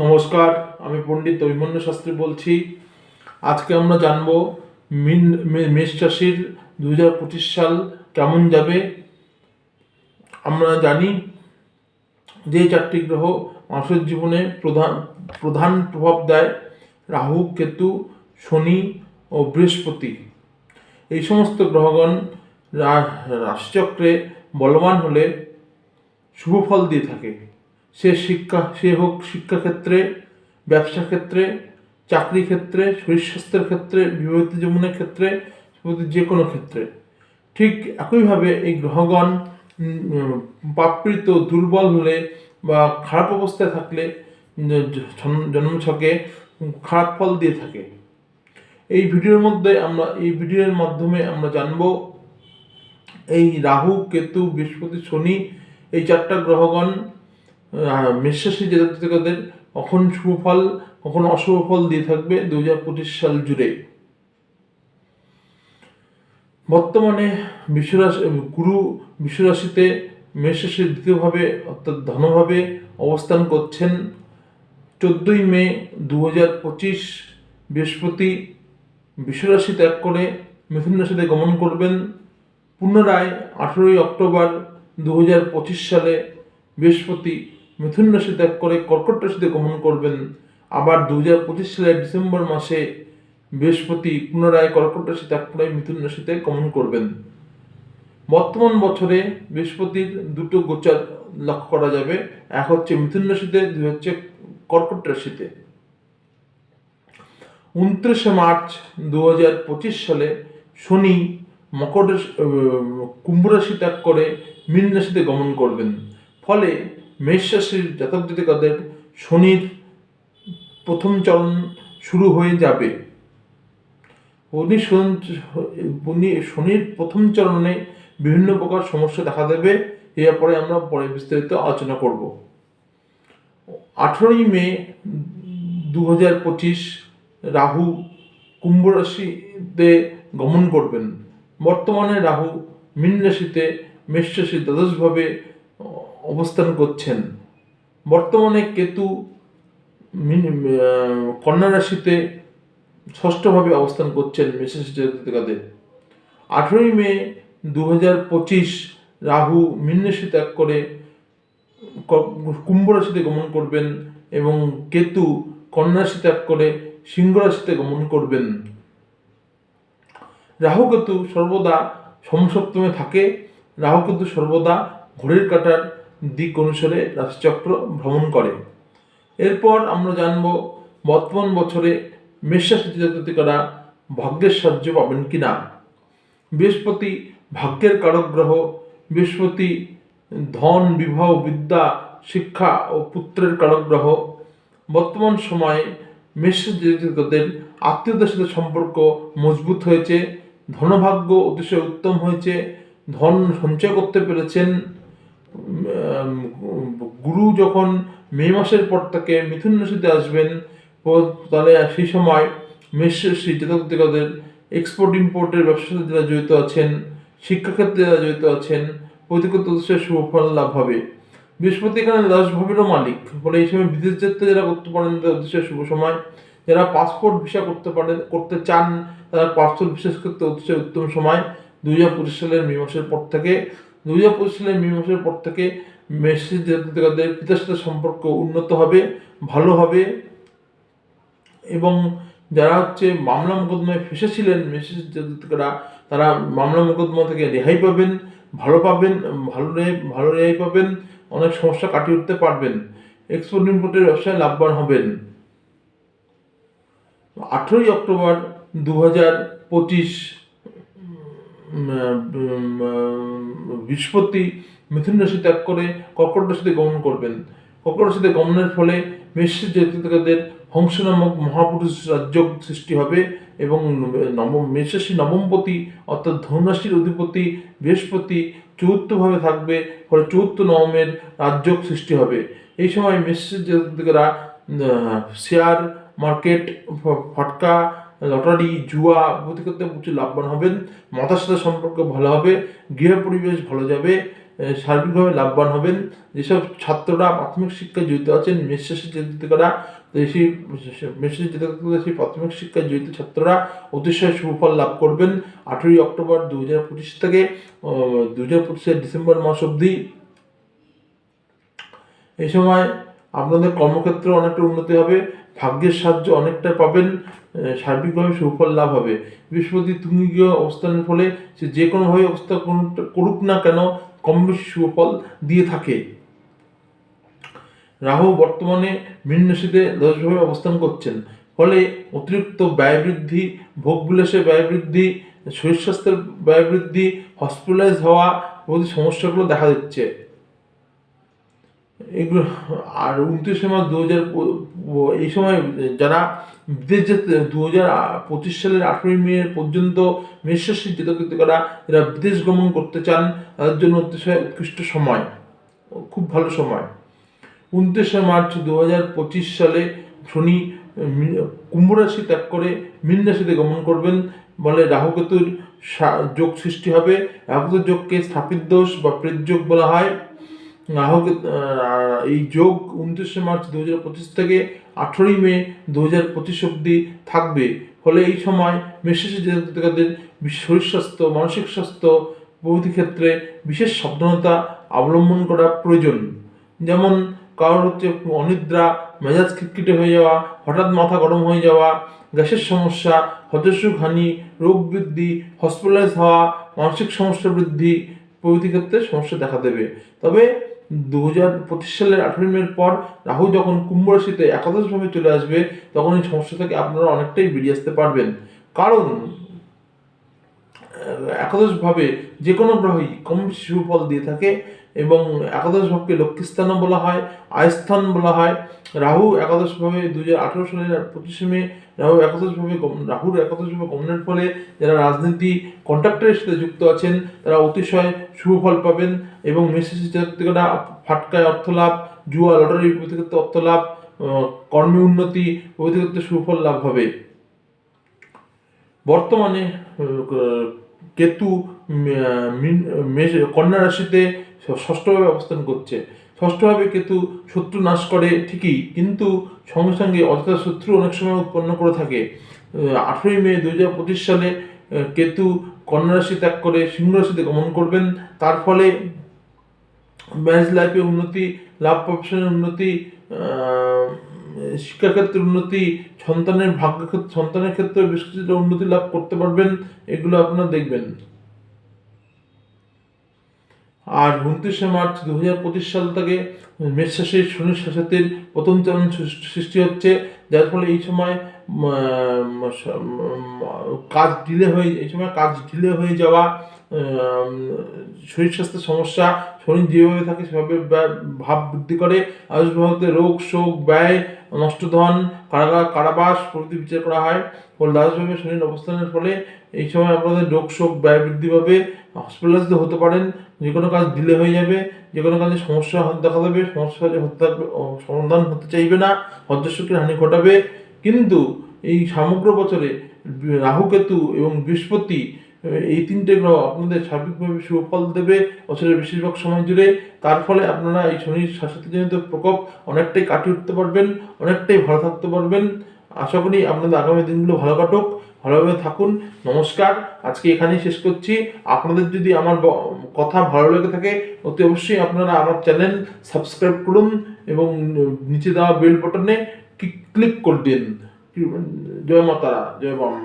নমস্কার, আমি পণ্ডিত অভিমন্যু শাস্ত্রী বলছি। আজকে আমরা জানব মেষ রাশির 2025 সাল কেমন যাবে। আমরা জানি যে চারটি গ্রহ মানুষের জীবনে প্রধান প্রভাব দেয়: রাহু, কেতু, শনি ও বৃহস্পতি। এই সমস্ত গ্রহগণ রাশিচক্রে বলবান হলে শুভ ফল দিয়ে থাকে। সে হোক শিক্ষাক্ষেত্রে, ব্যবসা ক্ষেত্রে, চাকরি ক্ষেত্রে, শরীর স্বাস্থ্যের ক্ষেত্রে, বিবাহিত জীবনের ক্ষেত্রে, যে কোনো ক্ষেত্রে। ঠিক একইভাবে এই গ্রহগণ পাপড়িত, দুর্বল হলে বা খারাপ অবস্থায় থাকলে জন্মছকে খারাপ ফল দিয়ে থাকে। এই ভিডিওর মাধ্যমে আমরা জানব এই রাহু, কেতু, বৃহস্পতি, শনি, এই চারটা গ্রহগণ মেষরাশি জাতকদের কখন শুভ ফল কখন অশুভ ফল দিয়ে থাকবে 2025 সাল জুড়ে। বর্তমানে গুরু বিশ্বরাশিতে মেষরাশির দ্বিতীয়ভাবে অর্থাৎ ধনভাবে অবস্থান করছেন। 14ই মে 2025 বৃহস্পতি বিশ্বরাশি ত্যাগ করে মিথুন রাশিতে গমন করবেন। পুনরায় 18ই অক্টোবর 2025 সালে বৃহস্পতি মিথুন রাশি ত্যাগ করে কর্কট রাশিতে গমন করবেন। আবার 2025 সালের ডিসেম্বর মাসে বৃহস্পতি পুনরায় কর্কট রাশি ত্যাগ করে মিথুন রাশিতে গমন করবেন। বর্তমান বছরে বৃহস্পতির দুটো গোচর লক্ষ্য করা যাবে, এক হচ্ছে মিথুন রাশিতে, দুই হচ্ছে কর্কট রাশিতে। 29শে মার্চ 2025 সালে শনি কুম্ভ রাশি ত্যাগ করে মীন রাশিতে গমন করবেন। ফলে মেষ রাশির জাতক জাতিকাদের শনির প্রথম চরণ শুরু হয়ে যাবে। শনির প্রথম চরণে বিভিন্ন প্রকার সমস্যা দেখা দেবে। এ ব্যাপারে আমরা পরে বিস্তারিত আলোচনা করব। 18ই মে 2025 রাহু কুম্ভ রাশিতে গমন করবেন। বর্তমানে রাহু মীন রাশিতে মেষ রাশি দ্বাদশভাবে অবস্থান করছেন। বর্তমানে কেতু কন্যা রাশিতে ষষ্ঠভাবে অবস্থান করছেন মেষ রাশি জাতকদের। 18ই মে 2025 রাহু মীন রাশি ত্যাগ করে কুম্ভ রাশিতে গমন করবেন এবং কেতু কন্যা রাশি ত্যাগ করে সিংহ রাশিতে গমন করবেন। রাহু কেতু সর্বদা সমসপ্তমে থাকে। রাহু কেতু সর্বদা ঘড়ির কাঁটার দিক অনুসারে রাশিচক্র ভ্রমণ করে। এরপর আমরা জানব বর্তমান বছরে মেষ রাশি জাতকরা ভাগ্যের সাহায্য পাবেন কিনা। বৃহস্পতি ভাগ্যের কারক গ্রহ। বৃহস্পতি ধন, বিবাহ, বিদ্যা, শিক্ষা ও পুত্রের কারক গ্রহ। বর্তমান সময়ে মেষ রাশি জাতকদের আত্মীয়দের সাথে সম্পর্ক মজবুত হয়েছে, ধনভাগ্য অতিশয় উত্তম হয়েছে, ধন সঞ্চয় করতে পেরেছেন। গুরু যখন মে মাসের পর থেকে মিথুন রাশিতে আসবেন, তাহলে সেই সময় মেষ রাশি জাতকদের এক্সপোর্ট ইম্পোর্টের ব্যবসার সাথে যারা জড়িত আছেন, শিক্ষাক্ষেত্রে যারা জড়িত আছেন, প্রতিকূল শুভ ফল লাভ হবে। বৃহস্পতি এখানে 10 ভাবেরও মালিক, ফলে এই সময় বিদেশ যাত্রা যারা করতে পারেন তাদের অতিশয় শুভ সময়। যারা পাসপোর্ট ভিসা করতে চান তারা পাসপোর্ট ভিসা করতে অতিশয় উত্তম সময়। 2025 সালের মে মাসের পর থেকে 2025 সালের মে মাসের পর থেকে মেষ রাশি জাতকদের পিতার সাথে সম্পর্ক উন্নত হবে, ভালো হবে। এবং যারা মামলা মোকদ্দমায় ফেসেছিলেন মেষ রাশি জাতকরা, তারা মামলা মোকদ্দমা থেকে রেহাই পাবেন, ভালো রেহাই পাবেন, অনেক সমস্যা কাটিয়ে উঠতে পারবেন, এক্সপোর্ট ইম্পোর্টের ব্যবসায় লাভবান হবেন। 18ই অক্টোবর 2025 বৃহস্পতি মিথুন রাশি ত্যাগ করে কর্কট রাশিতে গমন করবেন। কর্কট রাশিতে গমনের ফলে মেষ রাশি জাতকদের হংস নামক মহাপুরুষ রাজ্য সৃষ্টি হবে এবং মেষ রাশি নবমপতি অর্থাৎ ধনুরাশির অধিপতি বৃহস্পতি চতুর্থভাবে থাকবে, ফলে চতুর্থ নবমের রাজ্য সৃষ্টি হবে। এই সময় মেষ রাশি জাতকরা শেয়ার মার্কেট, ফাটকা, লটারি, জুয়া প্রতি করতে প্রচুর লাভবান হবেন। মাতার সাথে সম্পর্ক ভালো হবে, গৃহ পরিবেশ ভালো যাবে, সার্বিকভাবে লাভবান হবেন। যেসব ছাত্ররা প্রাথমিক শিক্ষায় জড়িত আছেন, মেষ রাশির জাতকরা সেই মেষ রাশির জাতকরা সেই প্রাথমিক শিক্ষায় জড়িত ছাত্ররা অতিশয় সুফল লাভ করবেন। 18ই অক্টোবর 2025 থেকে 2025 ডিসেম্বর মাস অবধি এই সময় আপনাদের কর্মক্ষেত্রে অনেকটা উন্নতি হবে, ভাগ্যের সাহায্য অনেকটা পাবেন, সার্বিকভাবে সুফল লাভ হবে। বৃহস্পতি তুঙ্গীয় অবস্থানের ফলে সে যে কোনোভাবে অবস্থা করুক না কেন কম বেশি সুফল দিয়ে থাকে। রাহু বর্তমানে মীন রাশিতে 10ভাবে অবস্থান করছেন, ফলে অতিরিক্ত ব্যয় বৃদ্ধি, ভোগবিলাসে ব্যয় বৃদ্ধি, শরীর স্বাস্থ্যের ব্যয় বৃদ্ধি, হসপিটালাইজ হওয়া প্রভৃতি সমস্যাগুলো দেখা দিচ্ছে। এগুলো আর 29 মার্চ 2000 এই সময় যারা বিদেশ যেতে 2025 সালের 18ই মে পর্যন্ত মেষ রাশির জাতকরা যারা বিদেশ গমন করতে চান তাদের জন্য অতিশয় উৎকৃষ্ট সময়, খুব ভালো সময়। 29 মার্চ 2025 সালে শনি কুম্ভ রাশি ত্যাগ করে মীন রাশিতে গমন করবেন, বলে রাহুকেতুর যোগ সৃষ্টি হবে। রাহুকেতুর যোগকে স্থাপিত দোষ বা প্রেত যোগ বলা হয়। এই যোগ 29 মার্চ 2025 থেকে 18ই মে 2025 অবধি থাকবে, ফলে এই সময় মেষরাশি জাতকদের শরীর স্বাস্থ্য, মানসিক স্বাস্থ্য প্রভৃতি ক্ষেত্রে বিশেষ সাবধানতা অবলম্বন করা প্রয়োজন। যেমন কারোর হচ্ছে অনিদ্রা, মেজাজ খিটখিটে হয়ে যাওয়া, হঠাৎ মাথা গরম হয়ে যাওয়া, গ্যাসের সমস্যা, হজস্যহানি, রোগ বৃদ্ধি, হসপিটালাইজ হওয়া, মানসিক সমস্যা বৃদ্ধি প্রভৃতি ক্ষেত্রে সমস্যা দেখা দেবে। তবে 2025 সালের 18ই মের পর রাহু যখন কুম্ভ রাশিতে একাদশভাবে চলে আসবে, তখন এই সমস্যা থেকে আপনারা অনেকটাই বেরিয়ে আসতে পারবেন। কারণ একাদশভাবে যে কোনো গ্রহই কম বেশি সুফল দিয়ে থাকে, এবং একাদশ ভাবকে লক্ষ্মীস্থানও বলা হয়, আয়স্থান বলা হয়। রাহু একাদশভাবে 2018 সালের 25 মে রাহুর একাদশভাবে গমনের ফলে যারা রাজনীতি কন্ট্রাক্টরের সাথে যুক্ত আছেন তারা অতিশয় সুফল পাবেন, এবং মেষরাশি জাতকরা ফাটকায় অর্থলাভ, জুয়া লটারি প্রভৃতি ক্ষেত্রে অর্থলাভ, কর্মে উন্নতি প্রভৃতি ক্ষেত্রে সুফল লাভ হবে। বর্তমানে কেতু কন্যা রাশিতে ষষ্ঠভাবে অবস্থান করছে। ষষ্ঠভাবে কেতু শত্রু নাশ করে ঠিকই, কিন্তু সঙ্গে সঙ্গে অযথা শত্রু অনেক সময় উৎপন্ন করে থাকে। 18ই মে 2025 সালে কেতু কন্যা রাশি ত্যাগ করে সিংহ রাশিতে গমন করবেন। তার ফলে ম্যারেজ লাইফে উন্নতি, লাভ প্রফেশনের উন্নতি, শিক্ষাক্ষেত্রে উন্নতি, সন্তানের ক্ষেত্রে বেশ কিছুটা উন্নতি লাভ করতে পারবেন, এগুলো আপনারা দেখবেন। আর 29 মার্চ 2025 সাল থেকে মেষ রাশির শনির শাসনের প্রথম চরণ সৃষ্টি হচ্ছে, যার ফলে এই সময় কাজ ঢিলে হয়ে যাওয়া, শরীর স্বাস্থ্যের সমস্যা, শনি যেভাবে থাকে সেভাবে ভাব বৃদ্ধি করে। আয়ুষ্ভাবতে রোগ, শোক, ব্যয়, নষ্টধন, কারাবাস প্রভৃতি বিচার করা হয়। ফলে দ্বাদশভাবে শনির অবস্থানের ফলে এই সময় আপনাদের রোগ, শোক, ব্যয় বৃদ্ধি পাবে, হসপিটালাইজড হতে পারেন, যে কোনো কাজ ডিলে হয়ে যাবে, যে কোনো কাজে সমস্যা দেখা দেবে, সমাধান হতে চাইবে না, হর্যশুক্রের হানি ঘটাবে। কিন্তু এই সমগ্র বছরে রাহু, কেতু এবং বৃহস্পতি এই তিনটে গ্রহ আপনাদের সার্বিকভাবে সুফল দেবে বছরের বেশিরভাগ সময় জুড়ে। তার ফলে আপনারা এই শনির শাসিতজনিত প্রকোপ অনেকটাই কাটিয়ে উঠতে পারবেন, অনেকটাই ভালো থাকতে পারবেন। আশা করি আপনাদের আগামী দিনগুলো ভালো কাটুক, ভালোভাবে থাকুন। নমস্কার, আজকে এখানেই শেষ করছি। আপনাদের যদি আমার কথা ভালো লেগে থাকে অতি অবশ্যই আপনারা আমার চ্যানেল সাবস্ক্রাইব করুন এবং নিচে দেওয়া বেল বাটনে ক্লিক করে দিন। জয় মাতারা, জয় বাম।